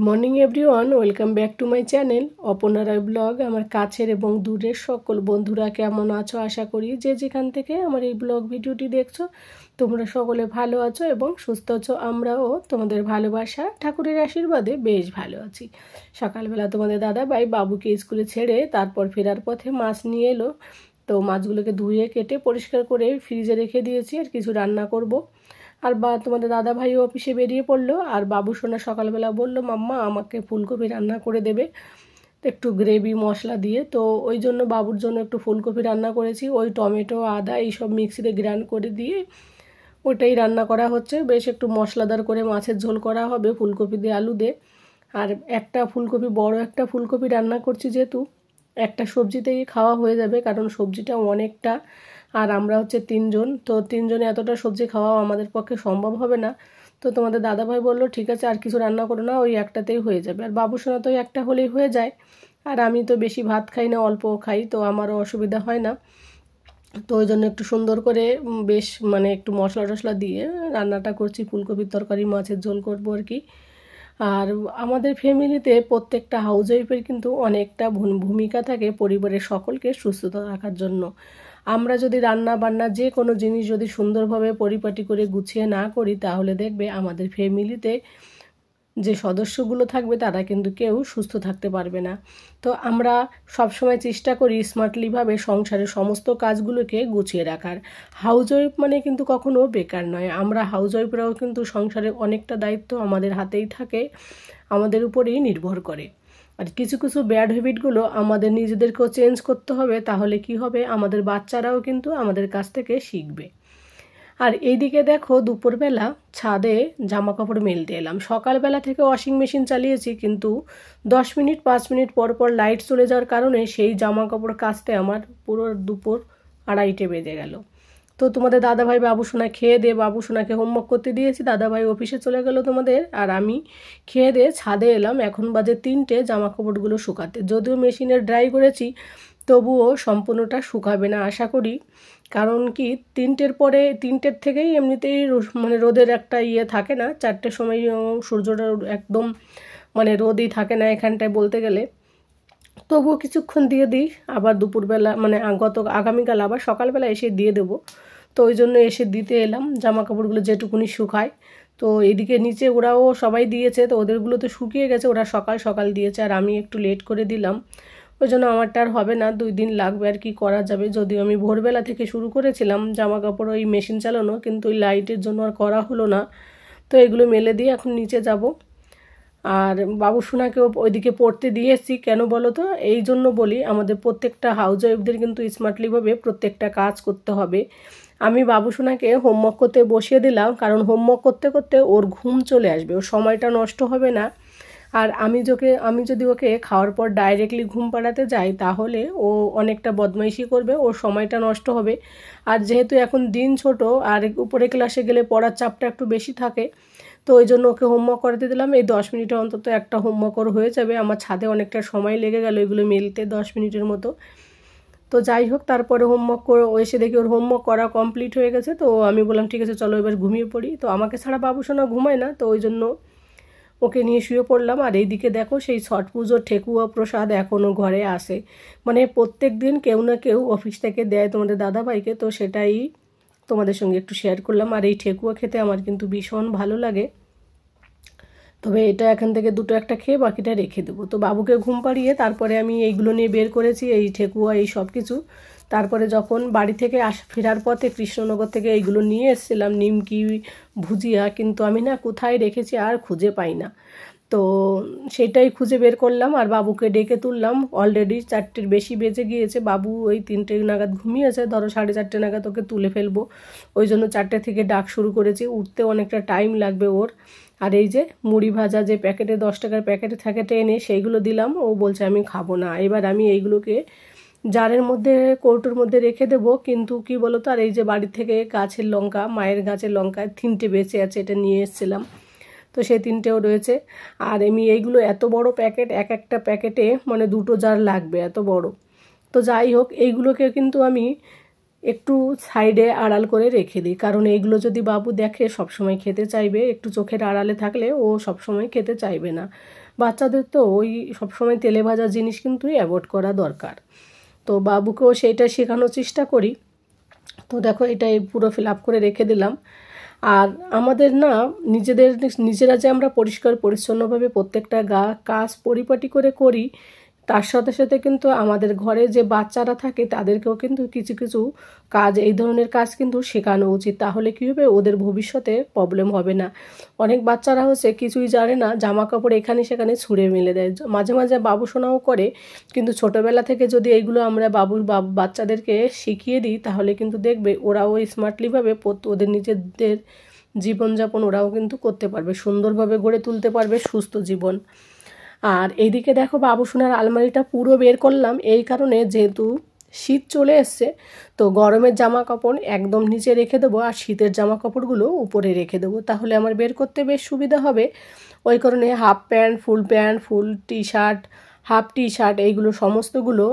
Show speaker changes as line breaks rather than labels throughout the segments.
Morning everyone, welcome back to my channel Aparna blog. আমার কাছের এবং দূরের সকল বন্ধুরা কেমন আছো? আশা করি যে যেখান থেকে আমার এই ব্লগ ভিডিওটি দেখছো তোমরা সকলে ভালো আছো এবং সুস্থ আছো। আমরাও তোমাদের ভালোবাসা ঠাকুরের আশীর্বাদে বেশ ভালো আছি। সকালবেলা তোমাদের দাদা ভাই বাবুকে স্কুলে ছেড়ে তারপর ফেরার পথে মাছ নিয়ে এলো। তো মাছগুলোকে ধুয়ে কেটে পরিষ্কার করে ফ্রিজে রেখে দিয়েছি, আর কিছু রান্না করব। আর তোমাদের দাদা ভাইও অফিসে বেরিয়ে পড়লো, আর বাবু সোনা সকালবেলা বললো মাম্মা আমাকে ফুলকপি রান্না করে দেবে একটু গ্রেভি মশলা দিয়ে। তো ওই জন্য বাবুর জন্য একটু ফুলকপি রান্না করেছি। ওই টমেটো আদা এইসব মিক্সিতে গ্রাইন্ড করে দিয়ে ওটাই রান্না করা হচ্ছে। বেশ একটু মশলাদার করে মাছের ঝোল করা হবে ফুলকপি দিয়ে আলু দিয়ে। আর একটা ফুলকপি, বড় একটা ফুলকপি রান্না করছি যেহেতু একটা সবজিতেই খাওয়া হয়ে যাবে, কারণ সবজিটা অনেকটা। আর আমরা হচ্ছে 3 জন, তো 3 জনে এতটা সবজি খাওয়া আমাদের পক্ষে সম্ভব হবে না। তো তোমাদের দাদাভাই বললো ঠিক আছে আর কিছু রান্না করো না, ওই একটাতেই হয়ে যাবে। আর বাবুর সোনা তো একটা হলেই হয়ে যায়। আর আমি তো বেশি ভাত খাই না, অল্প খাই, তো আমারও অসুবিধা হয় না। তো ওই জন্য একটু সুন্দর করে বেশ একটু মশলা টশলা দিয়ে রান্নাটা করছি। ফুলকপির তরকারি মাছের ঝোল করবো আর কি। আর আমাদের ফ্যামিলিতে প্রত্যেকটা হাউস ওয়াইফের কিন্তু অনেকটা ভূমিকা থাকে পরিবারের সকলকে সুস্থতা রাখার জন্য। আমরা যদি রান্না বান্না যে কোনো জিনিস যদি সুন্দরভাবে পরিপাটি করে গুছিয়ে না করি, তাহলে দেখবে আমাদের ফ্যামিলিতে যে সদস্যগুলো থাকবে তারা কিন্তু কেউ সুস্থ থাকতে পারবে না। তো আমরা সবসময় চেষ্টা করি স্মার্টলিভাবে সংসারের সমস্ত কাজগুলোকে গুছিয়ে রাখার। হাউস ওয়াইফ কিন্তু কখনো বেকার নয়। আমরা হাউস ওয়াইফরাও কিন্তু সংসারের অনেকটা দায়িত্ব আমাদের হাতেই থাকে, আমাদের উপরেই নির্ভর করে। আর কিছু কিছু ব্যাড হ্যাবিটগুলো আমাদের নিজেদেরকেও চেঞ্জ করতে হবে, তাহলে কি হবে, আমাদের বাচ্চারাও কিন্তু আমাদের কাছ থেকে শিখবে। আর এইদিকে দেখো দুপুরবেলা ছাদে জামা কাপড় মেলতে এলাম। সকালবেলা থেকে ওয়াশিং মেশিন চালিয়েছি, কিন্তু 10 মিনিট 5 মিনিট পর পর লাইট চলে যাওয়ার কারণে সেই জামা কাপড় কাচতে আমার পুরো দুপুর 2:30 বেজে গেল। তো তোমাদের দাদাভাই বাবুসোনা খেয়ে দিয়ে বাবুসোনাকে হোমওয়ার্ক করতে দিয়েছি, দাদাভাই অফিসে চলে গেল তোমাদের, আর আমি খেয়ে দিয়ে ছাদে এলাম। এখন বাজে 3টে, জামা কাপড়গুলো শুকাতে। যদিও মেশিনে ড্রাই করেছি তবুও সম্পূর্ণটা শুকাবে না আশা করি, কারণ কি 3টের পরে 3টের থেকেই এমনিতেই রোদের একটা থাকে না। 4টের সময় সূর্যটা একদম রোদই থাকে না এখানটায় বলতে গেলে। তবুও কিছুক্ষণ দিয়ে দিই, আবার দুপুরবেলা আগামীকাল আবার সকালবেলা এসে দিয়ে দেবো। তো ওই জন্য এসে দিতে এলাম জামা কাপড়গুলো যেটুকুনি শুকায়। তো এদিকে নিচে ওরাও সবাই দিয়েছে, তো ওদেরগুলো তো শুকিয়ে গেছে, ওরা সকাল সকাল দিয়েছে, আর আমি একটু লেট করে দিলাম। ওই জন্য আমারটা আর হবে না, 2 দিন লাগবে। আর কি করা যাবে, যদিও আমি ভোরবেলা থেকে শুরু করেছিলাম জামা কাপড় ওই মেশিন চালানো, কিন্তু ওই লাইটের জন্য আর করা হলো না। তো এগুলো মেলে দিয়ে এখন নিচে যাব। আর বাবু সোনাকেও ওইদিকে পড়তে দিয়ে এসেছি। কেন বলো তো, এই জন্য বলি আমাদের প্রত্যেকটা হাউস ওয়াইফদের কিন্তু স্মার্টলিভাবে প্রত্যেকটা কাজ করতে হবে। আমি বাবু সোনাকে হোমওয়ার্ক করতে বসিয়ে দিলাম, কারণ হোমওয়ার্ক করতে করতে ওর ঘুম চলে আসবে, ওর সময়টা নষ্ট হবে না। আর আমি যদি ওকে খাওয়ার পর ডাইরেক্টলি ঘুম পাড়াতে যাই, তাহলে ও অনেকটা বদমাইশি করবে, ওর সময়টা নষ্ট হবে। আর যেহেতু এখন দিন ছোট, আর উপরে ক্লাসে গেলে পড়ার চাপটা একটু বেশি থাকে, তো ওই জন্য ওকে হোমওয়ার্ক করাতে দিলাম। এই 10 মিনিটে অন্তত একটা হোমওয়ার্ক ওর হয়ে যাবে। আমার ছাদে অনেকটা সময় লেগে গেল এগুলো মেলতে, 10 মিনিটের মতো। তো যাই হোক, তারপরে হোমওয়ার্ক করে এসে দেখি ওর হোমওয়ার্ক করা কমপ্লিট হয়ে গেছে। তো আমি বললাম ঠিক আছে চলো এবার ঘুমিয়ে পড়ি। তো আমাকে ছাড়া বাবু সোনা ঘুমায় না, তো ওই জন্য ওকে নিয়ে শুয়ে পড়লাম। আর এইদিকে দেখো সেই ছট পুজোর ঠেকুয়া প্রসাদ এখনও ঘরে আসে, প্রত্যেক দিন কেউ না কেউ অফিস থেকে দেয় তোমাদের দাদাভাইকে, তো সেটাই তোমাদের সঙ্গে একটু শেয়ার করলাম। আর এই ঠেকুয়া খেতে আমার কিন্তু ভীষণ ভালো লাগে, তবে এটা এখান থেকে 2টো একটা খেয়ে বাকিটা রেখে দেবো। তো বাবুকে ঘুম পাড়িয়ে তারপরে আমি এইগুলো নিয়ে বের করেছি, এই ঠেকুয়া এই সব কিছু। তারপরে যখন বাড়ি থেকে ফেরার পথে কৃষ্ণনগর থেকে এইগুলো নিয়ে এসেছিলাম, নিমকি ভুজিয়া, কিন্তু আমি কোথায় রেখেছি আর খুঁজে পাই না। তো সেটাই খুঁজে বের করলাম, আর বাবুকে ডেকে তুললাম। অলরেডি 4টের বেশি বেজে গিয়েছে, বাবু ওই 3টে নাগাদ ঘুমিয়েছে, ধরো 4:30 নাগাদ ওকে তুলে ফেলবো। ওই জন্য 4টে থেকে ডাক শুরু করেছি, উঠতে অনেকটা টাইম লাগবে ওর। আর এই যে মুড়ি ভাজা যে প্যাকেটে 10 টাকার প্যাকেটে থাকে এনে সেইগুলো দিলাম, ও বলছে আমি খাবো না। এবার আমি এইগুলোকে জারের মধ্যে কৌটোর মধ্যে রেখে দেবো। কিন্তু কি বলো তো, আর এই যে বাড়ি থেকে গাছের লঙ্কা, মায়ের গাছের লঙ্কা 3টে বেঁচে আছে, এটা নিয়ে এসেছিলাম, তো সেই 3টেও রয়েছে। আর আমি এইগুলো এত বড় প্যাকেট, একটা প্যাকেটে 2টো জার লাগবে, এত বড়। তো যাই হোক, এইগুলোকে কিন্তু আমি একটু সাইডে আড়াল করে রেখে দিই, কারণ এইগুলো যদি বাবু দেখে সবসময় খেতে চাইবে, একটু চোখের আড়ালে থাকলে ও সবসময় খেতে চাইবে না। বাচ্চাদের তো ওই সবসময় তেলে ভাজা জিনিস কিন্তু অ্যাভয়েড করা দরকার। তো বাবুকেও সেইটা শেখানোর চেষ্টা করি। তো দেখো এটাই পুরো ফিল আপ করে রেখে দিলাম। আর আমাদের না নিজেরা যে আমরা পরিষ্কার পরিচ্ছন্নভাবে প্রত্যেকটা কাজ পরিপাটি করে করি, তার সাথে সাথে কিন্তু আমাদের ঘরে যে বাচ্চারা থাকে তাদেরকেও কিন্তু কিছু কিছু কাজ, এই ধরনের কাজ কিন্তু শেখানো উচিত। তাহলে কী হবে, ওদের ভবিষ্যতে প্রবলেম হবে না। অনেক বাচ্চারা হচ্ছে কিছুই জানে না, জামা কাপড় এখানে সেখানে ছুঁড়ে মেলে দেয়। মাঝে মাঝে বাবুসোনাও করে, কিন্তু ছোটোবেলা থেকে যদি এইগুলো আমরা বাচ্চাদেরকে শিখিয়ে দিই, তাহলে কিন্তু দেখবে ওরাও স্মার্টলিভাবে ওদের নিজেদের জীবনযাপন ওরাও কিন্তু করতে পারবে, সুন্দরভাবে গড়ে তুলতে পারবে সুস্থ জীবন। আর এইদিকে দেখো বাবুসোনার আলমারিটা পুরো বের করলাম এই কারণে, যেহেতু শীত চলে এসছে, তো গরমের জামা কাপড় একদম নিচে রেখে দেবো আর শীতের জামা কাপড়গুলো উপরে রেখে দেবো, তাহলে আমার বের করতে বেশ সুবিধা হবে। ওই কারণে half pant, full T shirt, half T shirt এইগুলো সমস্তগুলো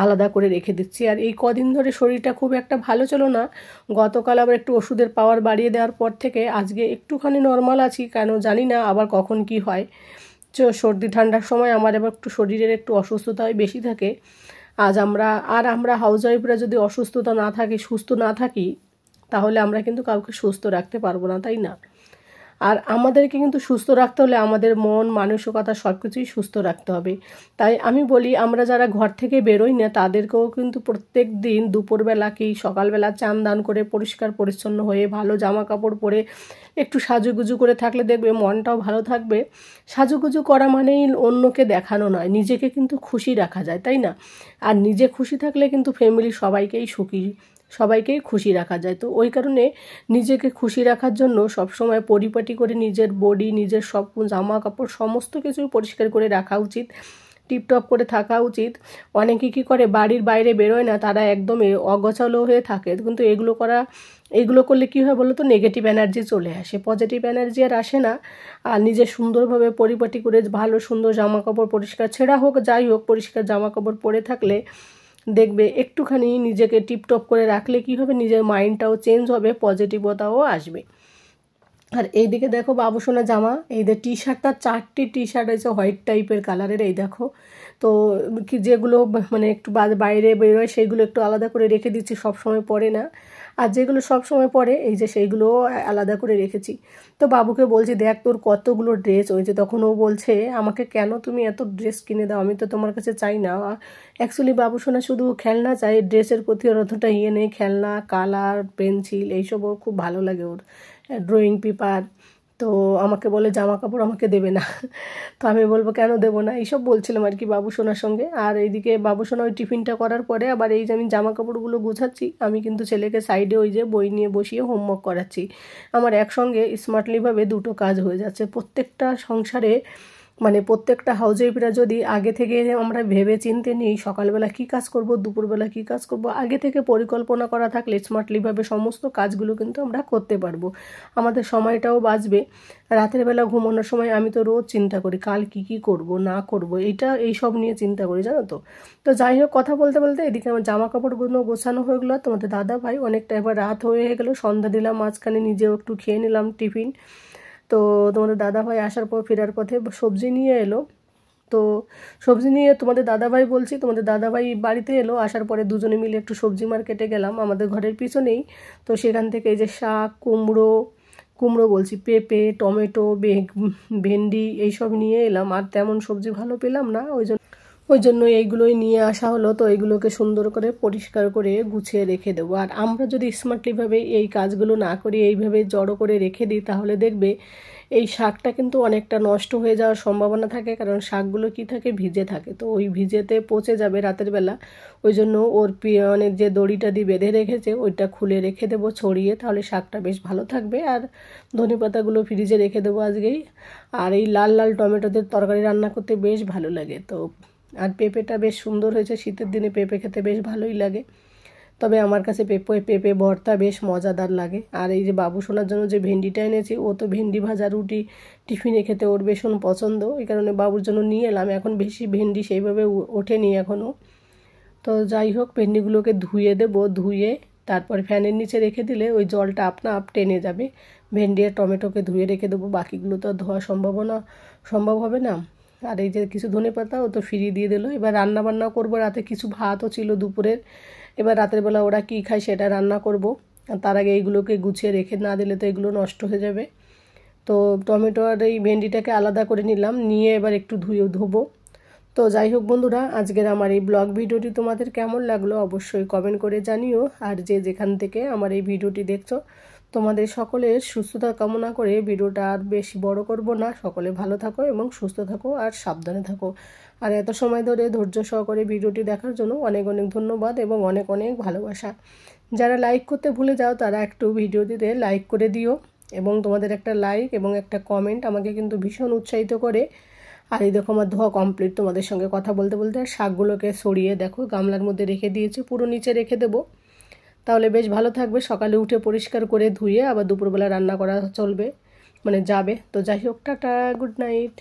আলাদা করে রেখে দিচ্ছি। আর এই কদিন ধরে শরীরটা খুব একটা ভালো ছিল না, গতকাল আবার একটু ওষুধের পাওয়ার বাড়িয়ে দেওয়ার পর থেকে আজকে একটুখানি নর্মাল আছি, কেন জানি না আবার কখন কি হয়। সর্দি ঠান্ডার সময় আমার আবার একটু শরীরের একটু অসুস্থতাই বেশি থাকে। আমরা হাউস ওয়াইফরা যদি অসুস্থতা না থাকি, সুস্থ না থাকি, তাহলে আমরা কিন্তু কাউকে সুস্থ রাখতে পারবো না, তাই না? আর আমাদেরকে কিন্তু সুস্থ রাখতে হলে আমাদের মন মানসিকতা সব কিছুই সুস্থ রাখতে হবে। তাই আমি বলি, আমরা যারা ঘর থেকে বেরোই না তাদেরকেও কিন্তু প্রত্যেক দিন দুপুরবেলা কি সকালবেলা চান দান করে পরিষ্কার পরিচ্ছন্ন হয়ে ভালো জামা কাপড় পরে একটু সাজুগুজু করে থাকলে দেখবে মনটাও ভালো থাকবে। সাজুগুজু করা মানেই অন্যকে দেখানো নয়, নিজেকে কিন্তু খুশি রাখা যায়, তাই না? আর নিজে খুশি থাকলে কিন্তু ফ্যামিলির সবাইকেই খুশি রাখা যায়। তো ওই কারণে নিজেকে খুশি রাখার জন্য সবসময় পরিপাটি করে নিজের বডি, নিজের সব জামা কাপড় সমস্ত কিছুই পরিষ্কার করে রাখা উচিত, টিপটপ করে থাকা উচিত। অনেকে কী করে, বাড়ির বাইরে বেরোয় না, তারা একদমই অগোছালো হয়ে থাকে, কিন্তু এগুলো করলে কী হয় বলো তো, নেগেটিভ এনার্জি চলে আসে, পজিটিভ এনার্জি আর আসে না। আর নিজে সুন্দরভাবে পরিপাটি করে ভালো সুন্দর জামা কাপড় পরিষ্কার ছেঁড়া হোক যাই হোক, পরিষ্কার জামা কাপড় পরে থাকলে দেখবে একটুখানি নিজেকে টিপটপ করে রাখলে কী হবে, নিজের মাইন্ডটাও চেঞ্জ হবে, পজিটিভতাও আসবে। আর এইদিকে দেখো বাবুসোনা জামা, এই যে টি শার্টটা 4টি টি শার্ট আছে হোয়াইট টাইপের কালারের, এই দেখো। তো কি যেগুলো মানে একটু বাইরে বেরোয় সেইগুলো একটু আলাদা করে রেখে দিচ্ছি, সব সময় পরে না। আর যেগুলো সব সময় পরে এই যে সেইগুলোও আলাদা করে রেখেছি। তো বাবুকে বলছি, দেখ তোর কতগুলো ড্রেস হয়েছে, তখন ও বলছে আমাকে কেন তুমি এত ড্রেস কিনে দাও, আমি তো তোমার কাছে চাই না। অ্যাকচুয়ালি বাবুসোনা শুধু খেলনা চাই, ড্রেসের প্রতি ওর অতটা ইয়ে নেই। খেলনা, কালার, পেন্সিল এইসব ওর খুব ভালো লাগে, ওর ড্রয়িং পেপার। তো আমাকে বলে জামা কাপড় আমাকে দেবে না। তো আমি বলবো কেন দেবো না, এইসব বলছিলাম আর কি বাবুসোনার সঙ্গে। আর এইদিকে বাবুসোনা ওই টিফিনটা করার পরে আবার এই যে আমি জামা কাপড়গুলো গুছাচ্ছি, আমি কিন্তু ছেলেকে সাইডে ওই যে বই নিয়ে বসিয়ে হোমওয়ার্ক করাচ্ছি। আমার একসঙ্গে স্মার্টলিভাবে দুটো কাজ হয়ে যাচ্ছে। প্রত্যেকটা সংসারে মানে প্রত্যেকটা হাউস ওয়াইফরা যদি আগে থেকে আমরা ভেবে চিন্তে নিই সকালবেলা কী কাজ করব, দুপুরবেলা কী কাজ করব, আগে থেকে পরিকল্পনা করা থাকলে স্মার্টলিভাবে সমস্ত কাজগুলো কিন্তু আমরা করতে পারবো, আমাদের সময়টাও বাঁচবে। রাতের বেলা ঘুমানোর সময় আমি তো রোজ চিন্তা করি কাল কি করব না করব, এইসব নিয়ে চিন্তা করি, জানো তো। তো যাই হোক, কথা বলতে বলতে এদিকে আমার জামা কাপড়গুলো গোছানো হয়ে গেলো। তোমাদের দাদা ভাই অনেকটা এবার রাত হয়ে গেলো, সন্ধ্যা দিলাম, মাঝখানে নিজেও একটু খেয়ে নিলাম টিফিন। তো তোমাদের দাদাভাই আসার পর ফেরার পথে সবজি নিয়ে এলো। তো সবজি নিয়ে তোমাদের দাদাভাই বলছি, তোমাদের দাদাভাই বাড়িতে এলো, আসার পরে দুজনে মিলে একটু সবজি মার্কেটে গেলাম আমাদের ঘরের পিছনেই। তো সেখান থেকে এই যে শাক, কুমড়ো বলছি, পেঁপে, টমেটো, ভেন্ডি এইসব নিয়ে এলাম। আর তেমন সবজি ভালো পেলাম না, ওই জন্য এইগুলোই নিয়ে আসা হলো। তো এইগুলোকে সুন্দর করে পরিষ্কার করে গুছিয়ে রেখে দেবো। আর আমরা যদি স্মার্টলিভাবে এই কাজগুলো না করি, এইভাবে জড়ো করে রেখে দিই, তাহলে দেখবে এই শাকটা কিন্তু অনেকটা নষ্ট হয়ে যাওয়ার সম্ভাবনা থাকে, কারণ শাকগুলো কি থাকে, ভিজে থাকে। তো ওই ভিজেতে পচে যাবে রাতের বেলা। ওই জন্য ওর মানে যে দড়িটা দিয়ে বেঁধে রেখেছে ওইটা খুলে রেখে দেবো ছড়িয়ে, তাহলে শাকটা বেশ ভালো থাকবে। আর ধনেপাতাগুলো ফ্রিজে রেখে দেবো আজকেই। আর এই লাল লাল টমেটোদের তরকারি রান্না করতে বেশ ভালো লাগে। তো আর পেঁপেটা বেশ সুন্দর হয়েছে, শীতের দিনে পেঁপে খেতে বেশ ভালোই লাগে। তবে আমার কাছে পেঁপে ভর্তা বেশ মজাদার লাগে। আর এই যে বাবুসোনার জন্য যে ভেন্ডিটা এনেছি, ও তো ভেন্ডি ভাজা রুটি টিফিনে খেতে ওর ভীষণ পছন্দ, এই কারণে বাবুর জন্য নিয়ে এলাম। এখন বেশি ভেন্ডি সেইভাবে ওঠেনি এখনও। তো যাই হোক, ভেন্ডিগুলোকে ধুয়ে দেবো, ধুয়ে তারপর ফ্যানের নিচে রেখে দিলে ওই জলটা আপনা আপ টেনে যাবে। ভেন্ডি আর টমেটোকে ধুয়ে রেখে দেবো, বাকিগুলো তো ধোয়া সম্ভব হবে না। আর এই যে কিছু ধনেপাতা ও তো ফিরিয়ে দিয়ে দিল। এবার রান্না বান্না করবো, রাতে কিছু ভাতও ছিল দুপুরের। এবার রাতের বেলা ওরা কী খায় সেটা রান্না করব। তার আগে এইগুলোকে গুছিয়ে রেখে না দিলে তো এগুলো নষ্ট হয়ে যাবে। তো টমেটো আর এই ভেন্ডিটাকে আলাদা করে নিলাম, নিয়ে এবার একটু ধোবো। তো যাই হোক বন্ধুরা, আজকের আমার এই ব্লগ ভিডিওটি তোমাদের কেমন লাগলো অবশ্যই কমেন্ট করে জানিও। আর যে যেখান থেকে আমার এই ভিডিওটি দেখছো, তোমাদের সকলের সুস্থতা কামনা করে ভিডিওটা আর বেশি বড় করব না। সকলে ভালো থাকো এবং সুস্থ থাকো আর সাবধানে থাকো। আর এত সময় ধরে ধৈর্য সহকারে ভিডিওটি দেখার জন্য অনেক অনেক ধন্যবাদ এবং অনেক অনেক ভালোবাসা। যারা লাইক করতে ভুলে যাও তারা একটু ভিডিওটিতে লাইক করে দিও, এবং তোমাদের একটা লাইক এবং একটা কমেন্ট আমাকে কিন্তু ভীষণ উৎসাহিত করে। আর এই দেখো আমার ধোয়া কমপ্লিট। তোমাদের সঙ্গে কথা বলতে বলতে শাকগুলোকে সরিয়ে দেখো গামলার মধ্যে রেখে দিয়েছি, পুরো নিচে রেখে দেবো, তাহলে বেশ ভালো থাকবে। সকালে উঠে পরিষ্কার করে ধুয়ে আবার দুপুরবেলা রান্না করা চলবে, মানে যাবে। তো যাই হোক, টাটা, গুড নাইট।